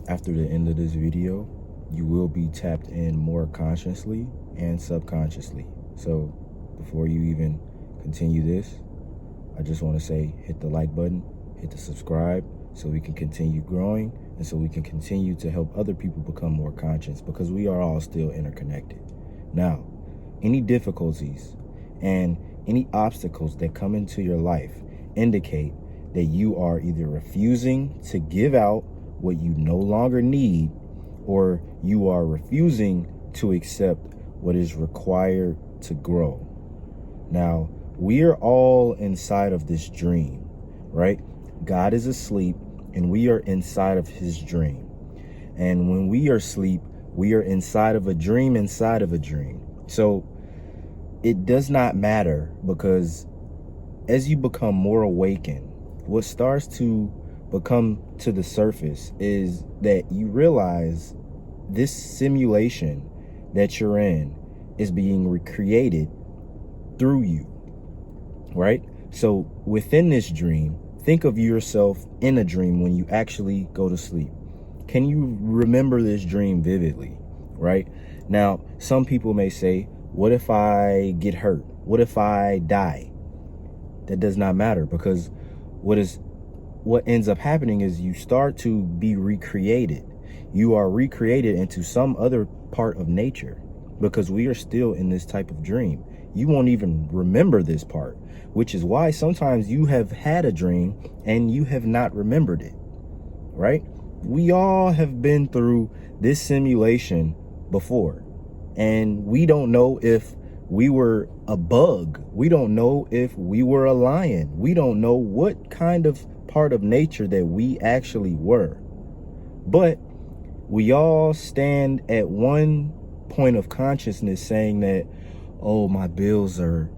After the end of this video, you will be tapped in more consciously and subconsciously. So before you even continue this, I just want to say, hit the like button, hit the subscribe, so we can continue growing and so we can continue to help other people become more conscious, because we are all still interconnected. Now, any difficulties and any obstacles that come into your life indicate that you are either refusing to give out what you no longer need, or you are refusing to accept what is required to grow. Now, we are all inside of this dream, right? God is asleep and we are inside of his dream. And when we are asleep, we are inside of a dream inside of a dream. So it does not matter, because as you become more awakened, what starts to become to the surface is that you realize this simulation that you're in is being recreated through you, right? So within this dream, think of yourself in a dream when you actually go to sleep. Can you remember this dream vividly, right? Now, some people may say, what if I get hurt? What if I die? That does not matter, because what ends up happening is you start to be recreated. You are recreated into some other part of nature, because we are still in this type of dream. You won't even remember this part, which is why sometimes you have had a dream and you have not remembered it, right? We all have been through this simulation before, and we don't know if we were a bug. We don't know if we were a lion. We don't know what kind of part of nature that we actually were. But we all stand at one point of consciousness saying that, oh, my bills are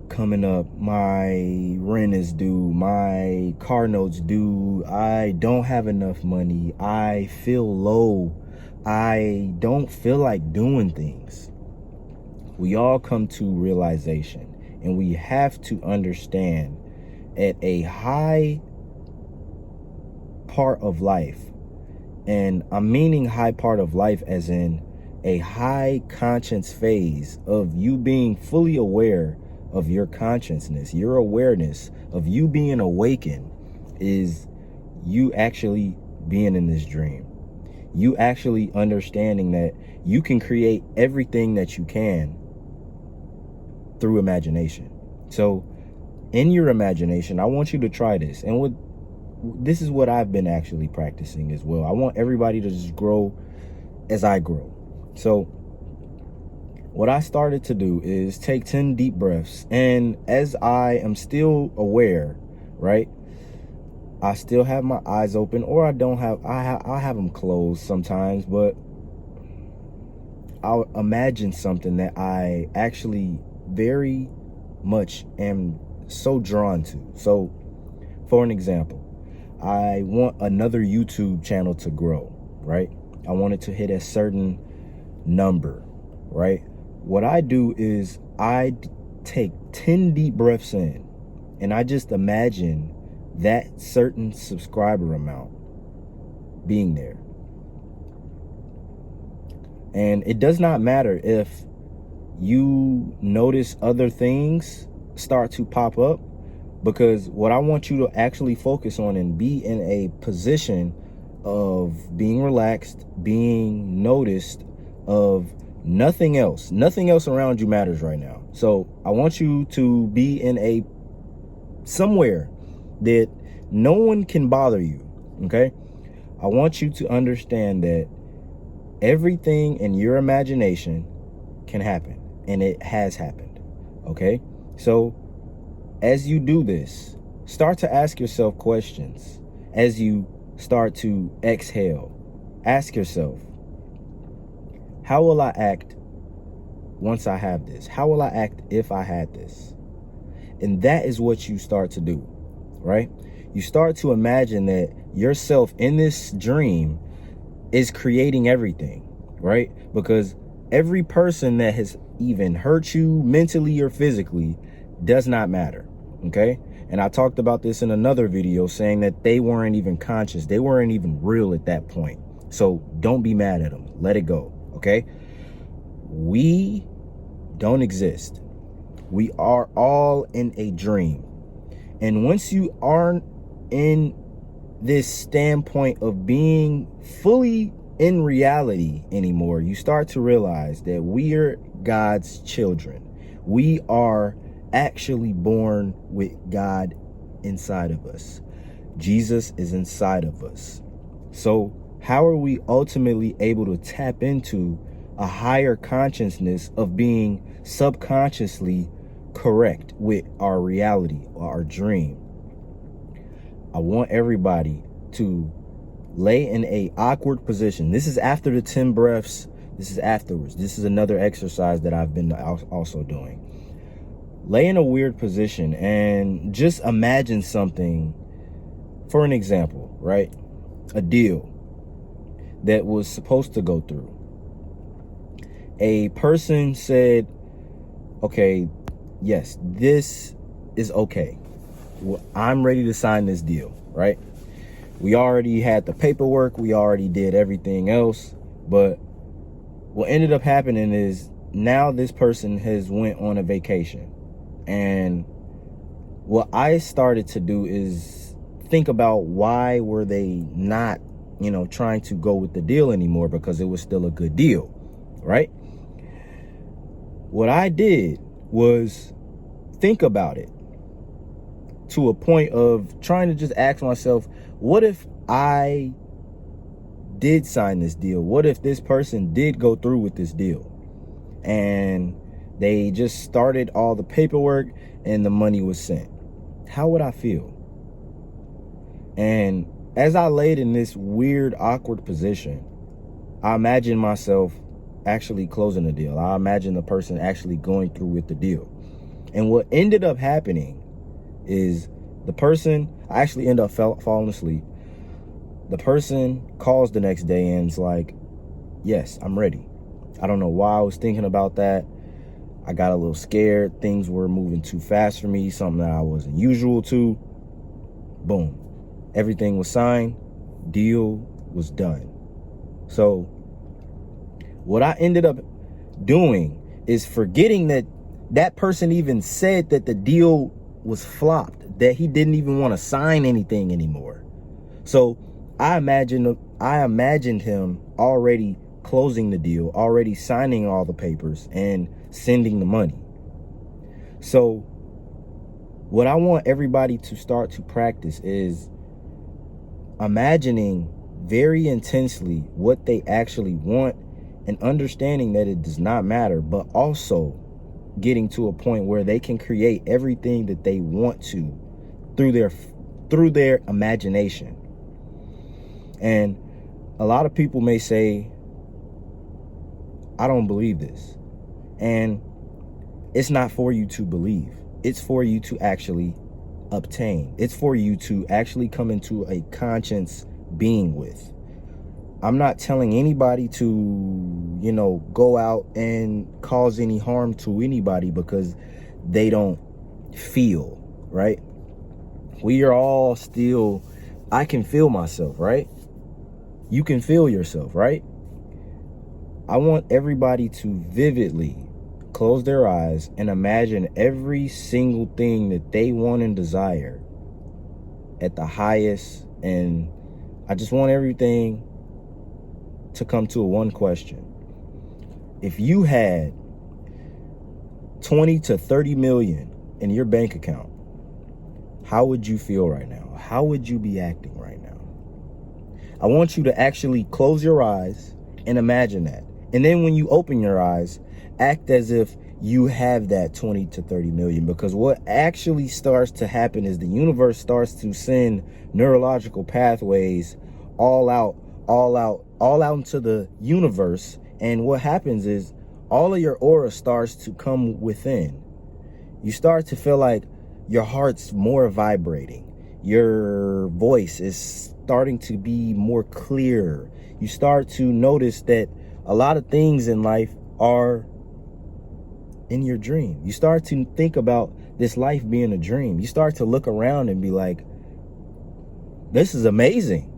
coming up, my rent is due, my car note's due, I don't have enough money, I feel low, I don't feel like doing things. We all come to realization, and we have to understand at a high part of life, and I'm meaning high part of life as in a high conscience phase of you being fully aware of your consciousness, your awareness of you being awakened, is you actually being in this dream. You actually understanding that you can create everything that you can through imagination. So in your imagination, I want you to try this. And this is what I've been actually practicing as well. I want everybody to just grow as I grow. So what I started to do is take 10 deep breaths. And as I am still aware, right, I still have my eyes open, or I don't have, I have them closed sometimes, but I'll imagine something that I actually very much am so drawn to. So for an example, I want another YouTube channel to grow, right? I want it to hit a certain number, right? What I do is I take 10 deep breaths in, and I just imagine that certain subscriber amount being there. And it does not matter if you notice other things start to pop up, because what I want you to actually focus on and be in a position of being relaxed, being noticed, of nothing else around you matters right now. So I want you to be in a somewhere that no one can bother you. Okay, I want you to understand that everything in your imagination can happen, and it has happened. Okay, so as you do this, start to ask yourself questions. As you start to exhale, ask yourself, how will I act once I have this? How will I act if I had this? And that is what you start to do, right? You start to imagine that yourself in this dream is creating everything, right? Because every person that has even hurt you mentally or physically does not matter, okay? And I talked about this in another video, saying that they weren't even conscious. They weren't even real at that point. So don't be mad at them. Let it go, okay? We don't exist. We are all in a dream. And once you aren't in this standpoint of being fully in reality anymore, you start to realize that we are God's children. We are actually born with God inside of us. Jesus is inside of us. So how are we ultimately able to tap into a higher consciousness of being subconsciously correct with our reality or our dream? I want everybody to lay in a awkward position. This is after the 10 breaths. This is afterwards. This is another exercise that I've been also doing. Lay in a weird position and just imagine something. For an example, right? A deal that was supposed to go through. A person said, okay, yes, this is okay. Well, I'm ready to sign this deal, right? We already had the paperwork. We already did everything else. But what ended up happening is now this person has went on a vacation. And what I started to do is think about why were they not, trying to go with the deal anymore, because it was still a good deal, right? What I did was think about it to a point of trying to just ask myself, what if I did sign this deal? What if this person did go through with this deal and they just started all the paperwork and the money was sent? How would I feel? And as I laid in this weird, awkward position, I imagined myself actually closing the deal. I imagined the person actually going through with the deal. And what ended up happening is the person, I actually ended up falling asleep. The person calls the next day and is like, yes, I'm ready. I don't know why I was thinking about that. I got a little scared. Things were moving too fast for me, something that I wasn't usual to. Boom. Everything was signed. Deal was done. So what I ended up doing is forgetting that that person even said that the deal was flopped, that he didn't even want to sign anything anymore. So I imagined him already closing the deal, already signing all the papers and sending the money. So what I want everybody to start to practice is imagining very intensely what they actually want and understanding that it does not matter, but also getting to a point where they can create everything that they want to through their imagination. And a lot of people may say, I don't believe this. And it's not for you to believe. It's for you to actually obtain. It's for you to actually come into a conscious being with. I'm not telling anybody to, go out and cause any harm to anybody because they don't feel, right? We are all still, I can feel myself, right? You can feel yourself, right? I want everybody to vividly close their eyes and imagine every single thing that they want and desire at the highest. And I just want everything to come to one question. If you had 20 to 30 million in your bank account, how would you feel right now? How would you be acting right now? I want you to actually close your eyes and imagine that. And then when you open your eyes, act as if you have that 20 to 30 million, because what actually starts to happen is the universe starts to send neurological pathways all out into the universe. And what happens is all of your aura starts to come within. You start to feel like your heart's more vibrating. Your voice is starting to be more clear. You start to notice that a lot of things in life are in your dream. You start to think about this life being a dream. You start to look around and be like, this is amazing.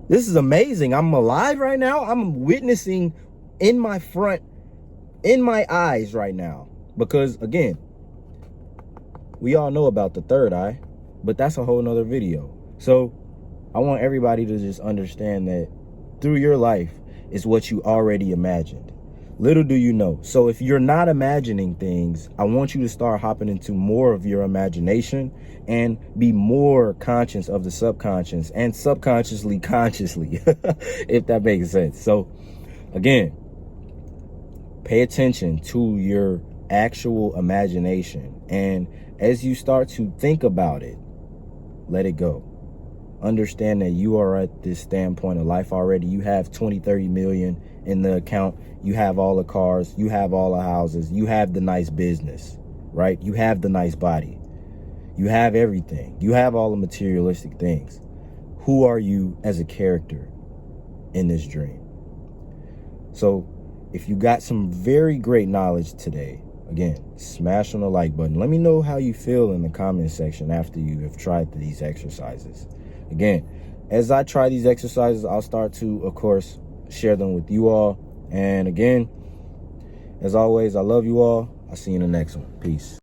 This is amazing. I'm alive right now. I'm witnessing in my eyes right now. Because again, we all know about the third eye, but that's a whole nother video. So I want everybody to just understand that through your life is what you already imagined. Little do you know. So if you're not imagining things, I want you to start hopping into more of your imagination and be more conscious of the subconscious and subconsciously consciously, if that makes sense. So again, pay attention to your actual imagination. And as you start to think about it, let it go. Understand that you are at this standpoint of life already. You have 20, 30 million in the account. You have all the cars. You have all the houses. You have the nice business, right? You have the nice body. You have everything. You have all the materialistic things. Who are you as a character in this dream? So if you got some very great knowledge today, again, smash on the like button. Let me know how you feel in the comment section after you have tried these exercises. Again, as I try these exercises, I'll start to, of course, share them with you all. And again, as always, I love you all. I'll see you in the next one. Peace.